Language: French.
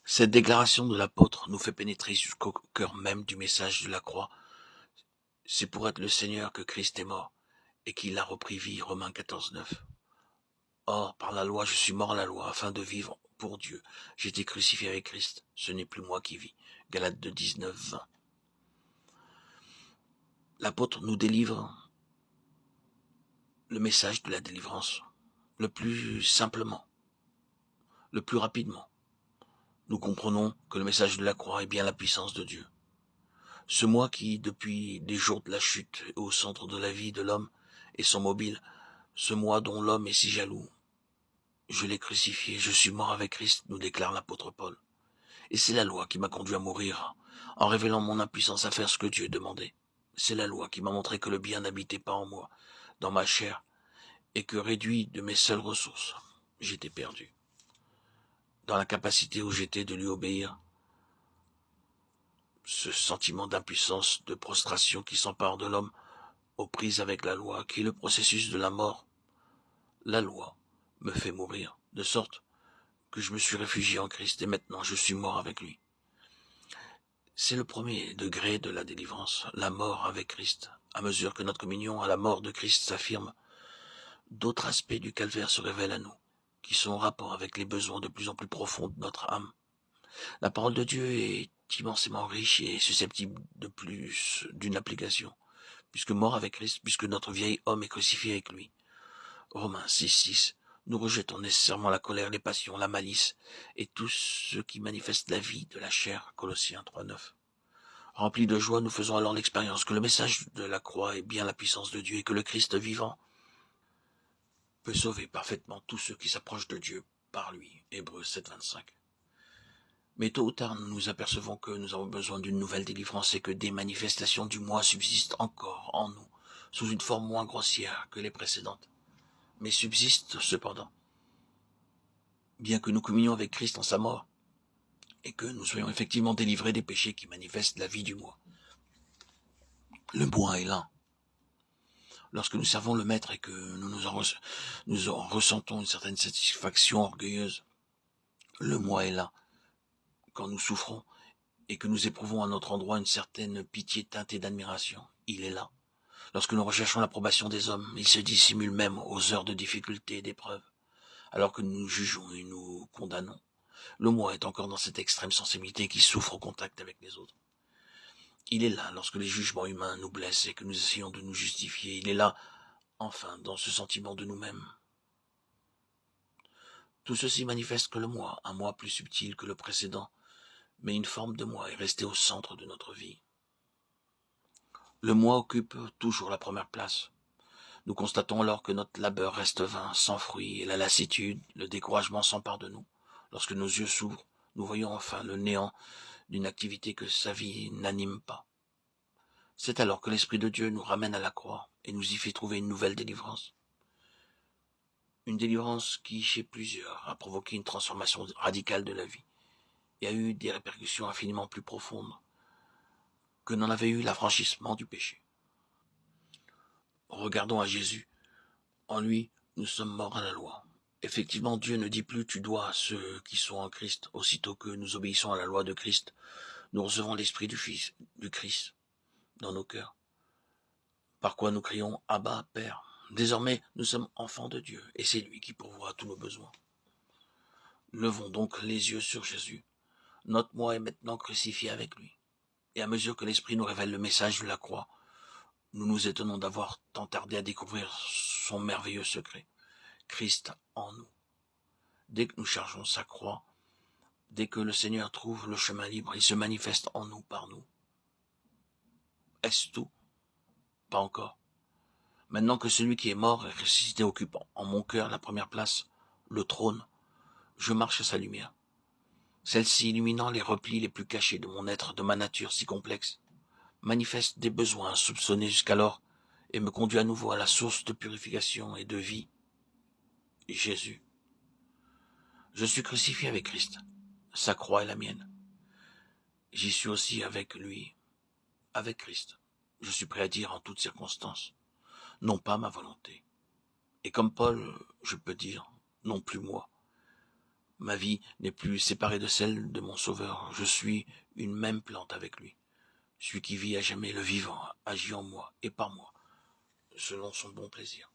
Cette déclaration de l'apôtre nous fait pénétrer jusqu'au cœur même du message de la croix. C'est pour être le Seigneur que Christ est mort et qu'il a repris vie, Romains 14,9. Or, par la loi, je suis mort à la loi afin de vivre pour Dieu. J'ai été crucifié avec Christ, ce n'est plus moi qui vis. Galates 2, 19, 20. L'apôtre nous délivre le message de la délivrance le plus simplement, le plus rapidement. Nous comprenons que le message de la croix est bien la puissance de Dieu. Ce moi qui, depuis les jours de la chute, est au centre de la vie de l'homme et son mobile, ce moi dont l'homme est si jaloux. Je l'ai crucifié, je suis mort avec Christ, nous déclare l'apôtre Paul. Et c'est la loi qui m'a conduit à mourir, en révélant mon impuissance à faire ce que Dieu demandait. C'est la loi qui m'a montré que le bien n'habitait pas en moi, dans ma chair, et que réduit de mes seules ressources, j'étais perdu. Dans la capacité où j'étais de lui obéir, ce sentiment d'impuissance, de prostration qui s'empare de l'homme, aux prises avec la loi, qui est le processus de la mort. La loi me fait mourir, de sorte que je me suis réfugié en Christ et maintenant je suis mort avec lui. C'est le premier degré de la délivrance, la mort avec Christ. À mesure que notre communion à la mort de Christ s'affirme, d'autres aspects du calvaire se révèlent à nous, qui sont en rapport avec les besoins de plus en plus profonds de notre âme. La parole de Dieu est immensément riche et susceptible de plus d'une application, puisque mort avec Christ, puisque notre vieil homme est crucifié avec lui. Romains 6, 6. Nous rejetons nécessairement la colère, les passions, la malice et tout ce qui manifeste la vie de la chair. Colossiens 3, 9. Remplis de joie, nous faisons alors l'expérience que le message de la croix est bien la puissance de Dieu et que le Christ vivant peut sauver parfaitement tous ceux qui s'approchent de Dieu par lui. Hébreux 7, 25. Mais tôt ou tard, nous nous apercevons que nous avons besoin d'une nouvelle délivrance et que des manifestations du moi subsistent encore en nous, sous une forme moins grossière que les précédentes, mais subsistent cependant. Bien que nous communions avec Christ en sa mort, et que nous soyons effectivement délivrés des péchés qui manifestent la vie du moi. Le moi est là. Lorsque nous servons le Maître et que nous en ressentons une certaine satisfaction orgueilleuse, le moi est là. Quand nous souffrons et que nous éprouvons à notre endroit une certaine pitié teintée d'admiration, il est là. Lorsque nous recherchons l'approbation des hommes, il se dissimule même aux heures de difficulté et d'épreuve, alors que nous jugeons et nous condamnons. Le moi est encore dans cette extrême sensibilité qui souffre au contact avec les autres. Il est là lorsque les jugements humains nous blessent et que nous essayons de nous justifier. Il est là, enfin, dans ce sentiment de nous-mêmes. Tout ceci manifeste que le moi, un moi plus subtil que le précédent, mais une forme de moi est restée au centre de notre vie. Le moi occupe toujours la première place. Nous constatons alors que notre labeur reste vain, sans fruit, et la lassitude, le découragement s'emparent de nous. Lorsque nos yeux s'ouvrent, nous voyons enfin le néant d'une activité que sa vie n'anime pas. C'est alors que l'Esprit de Dieu nous ramène à la croix et nous y fait trouver une nouvelle délivrance. Une délivrance qui, chez plusieurs, a provoqué une transformation radicale de la vie et a eu des répercussions infiniment plus profondes que n'en avait eu l'affranchissement du péché. Regardons à Jésus. En lui, nous sommes morts à la loi. Effectivement, Dieu ne dit plus « tu dois » à ceux qui sont en Christ. Aussitôt que nous obéissons à la loi de Christ, nous recevons l'Esprit du Fils, du Christ, dans nos cœurs. Par quoi nous crions « Abba, Père ». Désormais, nous sommes enfants de Dieu, et c'est lui qui pourvoit à tous nos besoins. Levons donc les yeux sur Jésus. Notre moi est maintenant crucifié avec lui. Et à mesure que l'Esprit nous révèle le message de la croix, nous nous étonnons d'avoir tant tardé à découvrir son merveilleux secret. Christ en nous. Dès que nous chargeons sa croix, dès que le Seigneur trouve le chemin libre, il se manifeste en nous, par nous. Est-ce tout? Pas encore. Maintenant que celui qui est mort et ressuscité occupe en mon cœur la première place, le trône, je marche à sa lumière. Celle-ci illuminant les replis les plus cachés de mon être, de ma nature si complexe, manifeste des besoins insoupçonnés jusqu'alors et me conduit à nouveau à la source de purification et de vie, Jésus. Je suis crucifié avec Christ. Sa croix est la mienne. J'y suis aussi avec lui, avec Christ. Je suis prêt à dire en toutes circonstances, non pas ma volonté. Et comme Paul, je peux dire, non plus moi, Ma vie n'est plus séparée de celle de mon Sauveur. Je suis une même plante avec lui. Celui qui vit à jamais le vivant agit en moi et par moi, selon son bon plaisir.